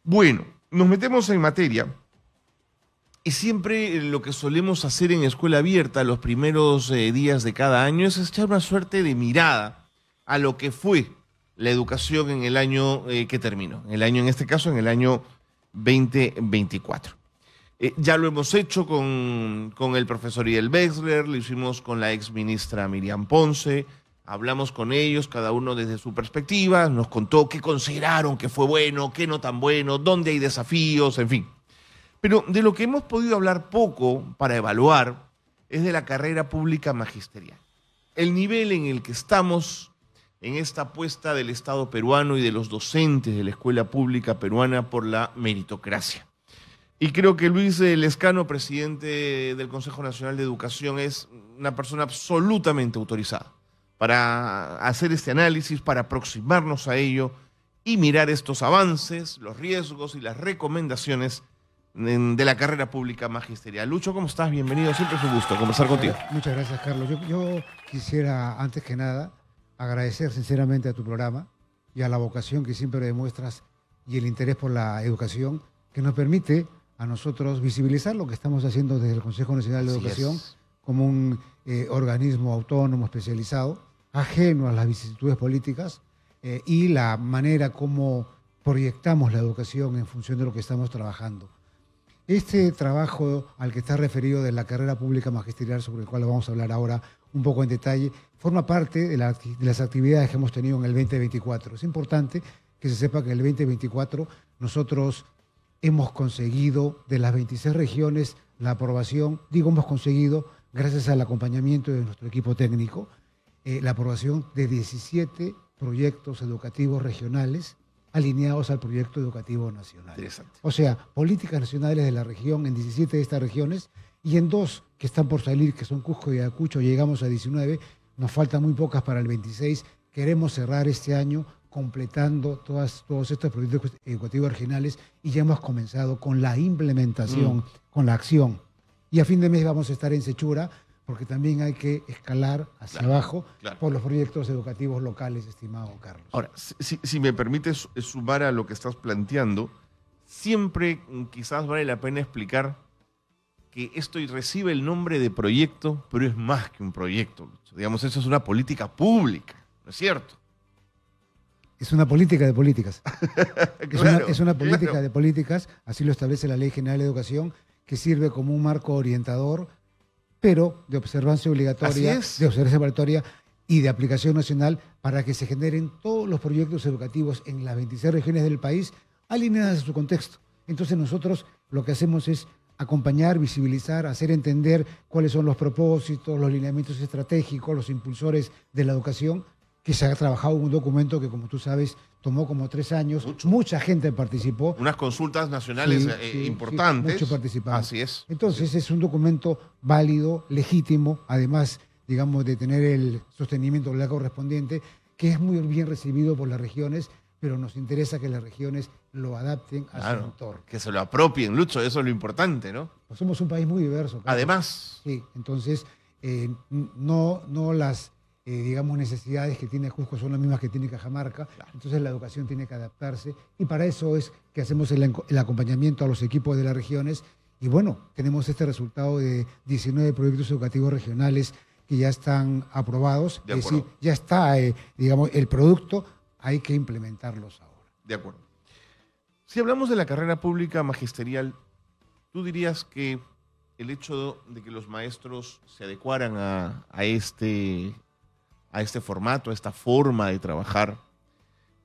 Bueno, nos metemos en materia y siempre lo que solemos hacer en Escuela Abierta los primeros días de cada año es echar una suerte de mirada a lo que fue la educación en el año que terminó, en este caso en el año 2024. Ya lo hemos hecho con el profesor Idel Wexler, lo hicimos con la ex ministra Miriam Ponce, hablamos con ellos, cada uno desde su perspectiva, nos contó qué consideraron que fue bueno, qué no tan bueno, dónde hay desafíos, en fin. Pero de lo que hemos podido hablar poco para evaluar es de la carrera pública magisterial. El nivel en el que estamos en esta apuesta del Estado peruano y de los docentes de la escuela pública peruana por la meritocracia. Y creo que Luis Lezcano, presidente del Consejo Nacional de Educación, es una persona absolutamente autorizada para hacer este análisis, para aproximarnos a ello y mirar estos avances, los riesgos y las recomendaciones de la carrera pública magisterial. Lucho, ¿cómo estás? Bienvenido, siempre es un gusto conversar contigo. Muchas gracias, Carlos. Yo quisiera, antes que nada, agradecer sinceramente a tu programa y a la vocación que siempre demuestras y el interés por la educación que nos permite a nosotros visibilizar lo que estamos haciendo desde el Consejo Nacional de Educación como un organismo autónomo especializado, ajeno a las vicisitudes políticas y la manera como proyectamos la educación en función de lo que estamos trabajando. Este trabajo al que está referido de la carrera pública magisterial, sobre el cual vamos a hablar ahora un poco en detalle, forma parte de las actividades que hemos tenido en el 2024. Es importante que se sepa que en el 2024 nosotros hemos conseguido de las 26 regiones la aprobación, hemos conseguido, gracias al acompañamiento de nuestro equipo técnico, la aprobación de 17 proyectos educativos regionales alineados al proyecto educativo nacional. O sea, políticas nacionales de la región en 17 de estas regiones y en 2 que están por salir, que son Cusco y Ayacucho, llegamos a 19, nos faltan muy pocas para el 26. Queremos cerrar este año completando todos estos proyectos educativos regionales y ya hemos comenzado con la implementación, con la acción. Y a fin de mes vamos a estar en Sechura, porque también hay que escalar hacia abajo por los proyectos educativos locales, estimado Carlos. Ahora, si me permites sumar a lo que estás planteando, siempre quizás vale la pena explicar que esto recibe el nombre de proyecto, pero es más que un proyecto. Digamos, eso es una política pública, ¿no es cierto? Es una política de políticas. Es una política de políticas, así lo establece la Ley General de Educación, que sirve como un marco orientador, pero de observancia obligatoria, y de aplicación nacional para que se generen todos los proyectos educativos en las 26 regiones del país alineadas a su contexto. Entonces nosotros lo que hacemos es acompañar, visibilizar, hacer entender cuáles son los propósitos, los lineamientos estratégicos, los impulsores de la educación, que se ha trabajado en un documento que, como tú sabes, tomó como 3 años. Mucha gente participó. Unas consultas nacionales importantes. Mucho participamos. Así es. Entonces es un documento válido, legítimo, además, de tener el sostenimiento legal correspondiente, que es muy bien recibido por las regiones, pero nos interesa que las regiones lo adapten a su entorno. Que se lo apropien, Lucho, eso es lo importante, ¿no? Pues somos un país muy diverso. Carlos. Además. Sí, entonces no las necesidades que tiene Cusco son las mismas que tiene Cajamarca, entonces la educación tiene que adaptarse y para eso es que hacemos el acompañamiento a los equipos de las regiones y bueno, tenemos este resultado de 19 proyectos educativos regionales que ya están aprobados, es decir, ya está el producto, hay que implementarlos ahora. De acuerdo. Si hablamos de la carrera pública magisterial, ¿tú dirías que el hecho de que los maestros se adecuaran a este formato, a esta forma de trabajar,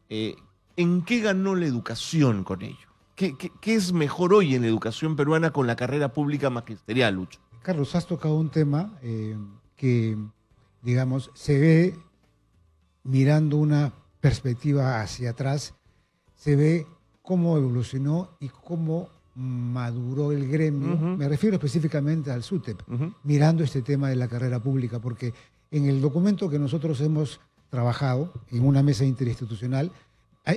¿en qué ganó la educación con ello? ¿Qué es mejor hoy en la educación peruana con la carrera pública magisterial, Lucho? Carlos, has tocado un tema que, se ve mirando una perspectiva hacia atrás, se ve cómo evolucionó y cómo maduró el gremio. Me refiero específicamente al SUTEP, mirando este tema de la carrera pública, porque en el documento que nosotros hemos trabajado en una mesa interinstitucional,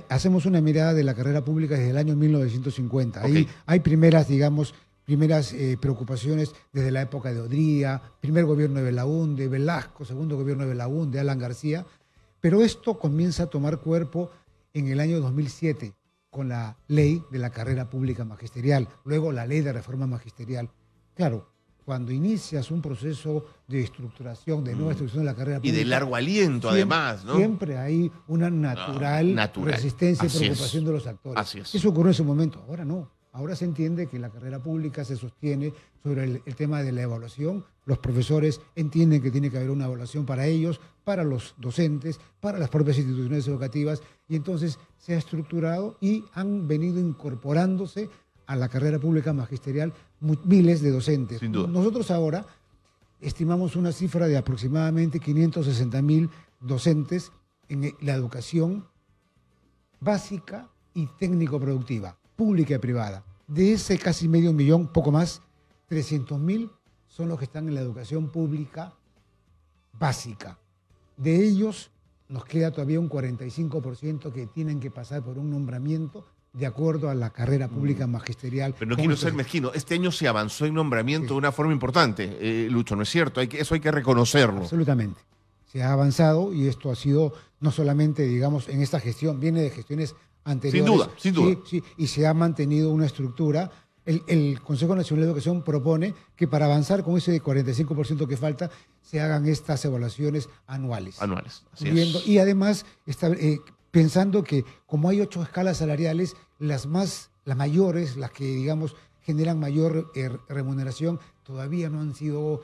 hacemos una mirada de la carrera pública desde el año 1950. Ahí hay primeras preocupaciones desde la época de Odría, primer gobierno de Belaúnde, Velasco, segundo gobierno de Belaúnde, Alan García, pero esto comienza a tomar cuerpo en el año 2007, con la ley de la carrera pública magisterial, luego la ley de reforma magisterial. Claro, cuando inicias un proceso de estructuración, de nueva estructuración de la carrera pública... Y de largo aliento, además, ¿no? Siempre hay una natural resistencia y preocupación de los actores. Así es. Eso ocurrió en ese momento, ahora no. Ahora se entiende que la carrera pública se sostiene sobre el tema de la evaluación. Los profesores entienden que tiene que haber una evaluación para ellos, para los docentes, para las propias instituciones educativas, y entonces se ha estructurado y han venido incorporándose a la carrera pública magisterial miles de docentes. Sin duda. Nosotros ahora estimamos una cifra de aproximadamente 560.000 docentes en la educación básica y técnico-productiva, pública y privada. De ese casi medio millón, poco más, 300.000 son los que están en la educación pública básica. De ellos nos queda todavía un 45% que tienen que pasar por un nombramiento de acuerdo a la carrera pública magisterial. Pero no quiero ser mezquino. Este año se avanzó en nombramiento de una forma importante, Lucho, ¿no es cierto? Eso hay que reconocerlo. Absolutamente. Se ha avanzado y esto ha sido no solamente, digamos, en esta gestión, viene de gestiones anteriores. Sin duda, sin duda. Sí, y se ha mantenido una estructura. El Consejo Nacional de Educación propone que para avanzar con ese 45% que falta, se hagan estas evaluaciones anuales. Anuales, así es. Y además, pensando que como hay 8 escalas salariales, las mayores, las que, digamos, generan mayor remuneración, todavía no han sido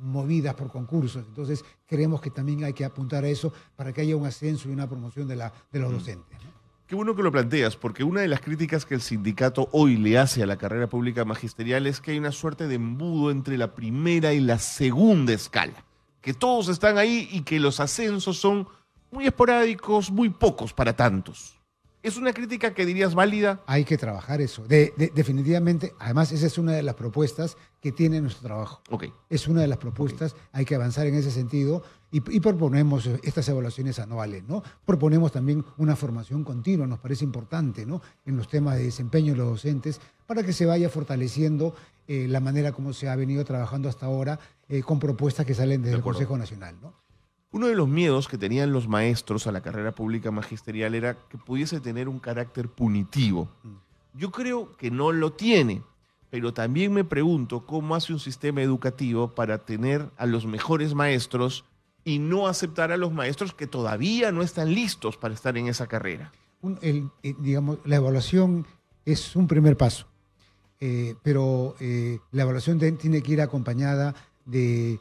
movidas por concursos. Entonces, creemos que también hay que apuntar a eso para que haya un ascenso y una promoción de los docentes, ¿no? Qué bueno que lo planteas, porque una de las críticas que el sindicato hoy le hace a la carrera pública magisterial es que hay una suerte de embudo entre la primera y la segunda escala, que todos están ahí y que los ascensos son muy esporádicos, muy pocos para tantos. ¿Es una crítica que dirías válida? Hay que trabajar eso. Definitivamente, además, esa es una de las propuestas que tiene nuestro trabajo. Okay. Es una de las propuestas, hay que avanzar en ese sentido y proponemos estas evaluaciones anuales, ¿no? Proponemos también una formación continua, nos parece importante, ¿no? En los temas de desempeño de los docentes, para que se vaya fortaleciendo la manera como se ha venido trabajando hasta ahora con propuestas que salen desde el Consejo Nacional, ¿no? Uno de los miedos que tenían los maestros a la carrera pública magisterial era que pudiese tener un carácter punitivo. Yo creo que no lo tiene, pero también me pregunto cómo hace un sistema educativo para tener a los mejores maestros y no aceptar a los maestros que todavía no están listos para estar en esa carrera. Digamos, la evaluación es un primer paso, pero la evaluación tiene que ir acompañada de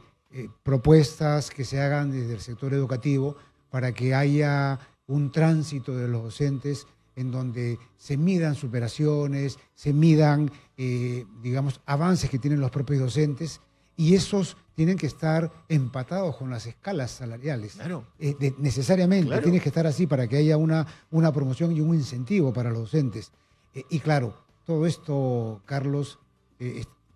propuestas que se hagan desde el sector educativo para que haya un tránsito de los docentes en donde se midan superaciones, se midan, digamos, avances que tienen los propios docentes, y esos tienen que estar empatados con las escalas salariales. Claro. Necesariamente, claro. Tiene que estar así para que haya una promoción y un incentivo para los docentes. Y claro, todo esto, Carlos,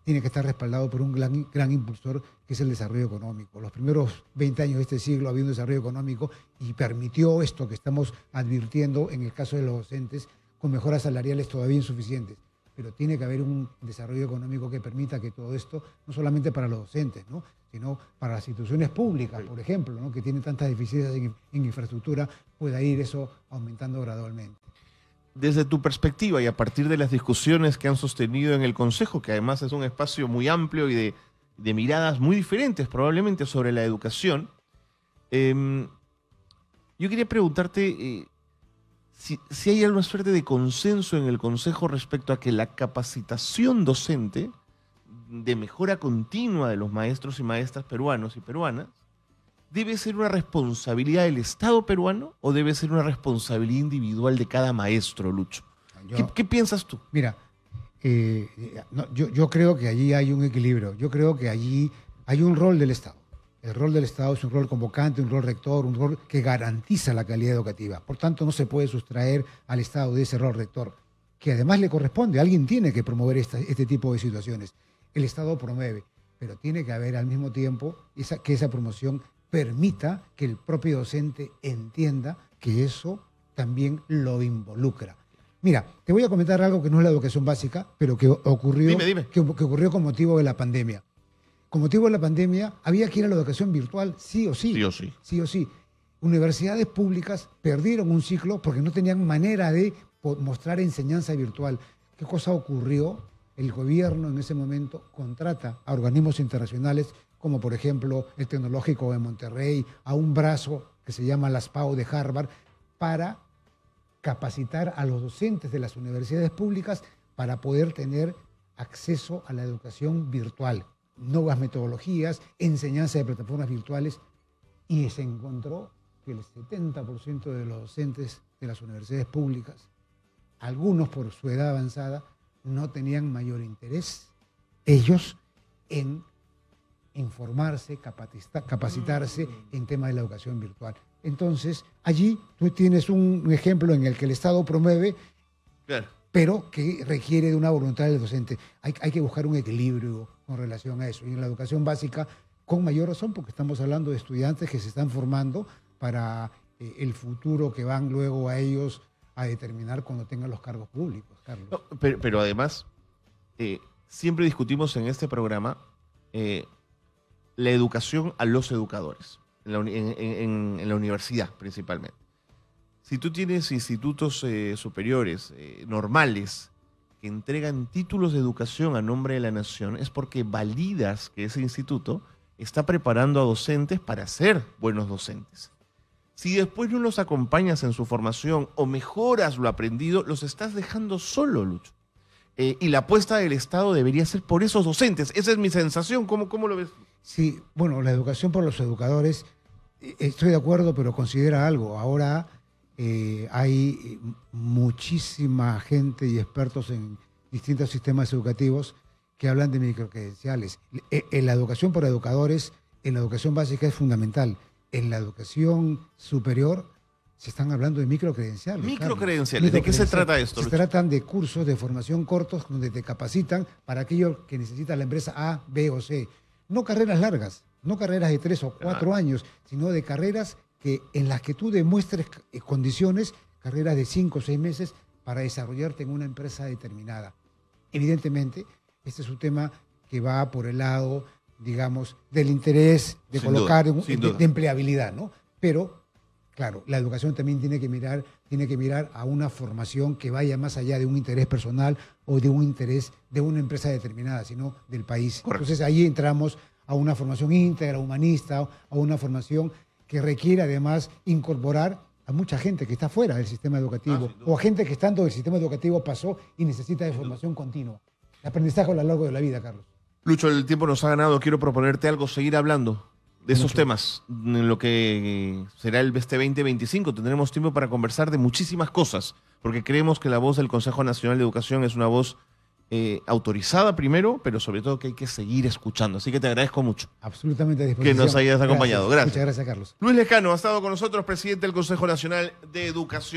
tiene que estar respaldado por un gran impulsor que es el desarrollo económico. Los primeros 20 años de este siglo había un desarrollo económico y permitió esto que estamos advirtiendo en el caso de los docentes, con mejoras salariales todavía insuficientes. Pero tiene que haber un desarrollo económico que permita que todo esto, no solamente para los docentes, ¿no?, sino para las instituciones públicas, por ejemplo, ¿no?, que tienen tantas deficiencias en infraestructura, pueda ir eso aumentando gradualmente. Desde tu perspectiva y a partir de las discusiones que han sostenido en el Consejo, que además es un espacio muy amplio y de miradas muy diferentes probablemente sobre la educación, yo quería preguntarte si hay alguna suerte de consenso en el Consejo respecto a que la capacitación docente de mejora continua de los maestros y maestras peruanos y peruanas ¿debe ser una responsabilidad del Estado peruano o debe ser una responsabilidad individual de cada maestro, Lucho? ¿Qué piensas tú? Mira, yo creo que allí hay un equilibrio. Yo creo que allí hay un rol del Estado. El rol del Estado es un rol convocante, un rol rector, un rol que garantiza la calidad educativa. Por tanto, no se puede sustraer al Estado de ese rol rector, que además le corresponde. Alguien tiene que promover este tipo de situaciones. El Estado promueve, pero tiene que haber al mismo tiempo que esa promoción permita que el propio docente entienda que eso también lo involucra. Mira, te voy a comentar algo que no es la educación básica, pero que ocurrió, Dime. Que ocurrió con motivo de la pandemia. Con motivo de la pandemia había que ir a la educación virtual sí o sí. Sí o sí. Sí o sí. Universidades públicas perdieron un ciclo porque no tenían manera de mostrar enseñanza virtual. ¿Qué cosa ocurrió? El gobierno en ese momento contrata a organismos internacionales como por ejemplo el Tecnológico de Monterrey, a un brazo que se llama las PAO de Harvard, para capacitar a los docentes de las universidades públicas para poder tener acceso a la educación virtual, nuevas metodologías, enseñanza de plataformas virtuales, y se encontró que el 70% de los docentes de las universidades públicas, algunos por su edad avanzada, no tenían mayor interés, ellos, en informarse, capacitarse en temas de la educación virtual. Entonces, allí tú tienes un ejemplo en el que el Estado promueve, claro, pero que requiere de una voluntad del docente. Hay que buscar un equilibrio con relación a eso. Y en la educación básica, con mayor razón, porque estamos hablando de estudiantes que se están formando para el futuro que van luego a ellos a determinar cuando tengan los cargos públicos, Carlos. No, pero además, siempre discutimos en este programa la educación a los educadores, en la universidad principalmente. Si tú tienes institutos superiores normales que entregan títulos de educación a nombre de la nación, es porque validas que ese instituto está preparando a docentes para ser buenos docentes. Si después no los acompañas en su formación o mejoras lo aprendido, los estás dejando solo, Lucho. Y la apuesta del Estado debería ser por esos docentes. Esa es mi sensación. ¿Cómo lo ves? Sí, bueno, la educación por los educadores, estoy de acuerdo, pero considera algo. Ahora hay muchísima gente y expertos en distintos sistemas educativos que hablan de microcredenciales. En la educación por educadores, en la educación básica es fundamental. En la educación superior se están hablando de microcredenciales. Microcredenciales. ¿De qué se trata esto, Se tratan de cursos de formación cortos donde te capacitan para aquello que necesita la empresa A, B o C. No carreras largas, no carreras de 3 o 4 años, sino de carreras en las que tú demuestres condiciones, carreras de 5 o 6 meses para desarrollarte en una empresa determinada. Evidentemente, este es un tema que va por el lado, digamos, del interés de Sin colocar duda. de empleabilidad, ¿no? Pero, claro, la educación también tiene que mirar a una formación que vaya más allá de un interés personal o de un interés de una empresa determinada, sino del país. Correcto. Entonces ahí entramos a una formación íntegra, humanista, a una formación que requiere además incorporar a mucha gente que está fuera del sistema educativo o a gente que estando del sistema educativo pasó y necesita de formación continua. El aprendizaje a lo largo de la vida, Carlos. Lucho, el tiempo nos ha ganado. Quiero proponerte algo, seguir hablando de esos temas. En lo que será este 2025 tendremos tiempo para conversar de muchísimas cosas, porque creemos que la voz del Consejo Nacional de Educación es una voz autorizada primero, pero sobre todo que hay que seguir escuchando. Así que te agradezco mucho. Absolutamente a disposición. Que nos hayas acompañado. Gracias. Muchas gracias, Carlos. Luis Lescano ha estado con nosotros, presidente del Consejo Nacional de Educación.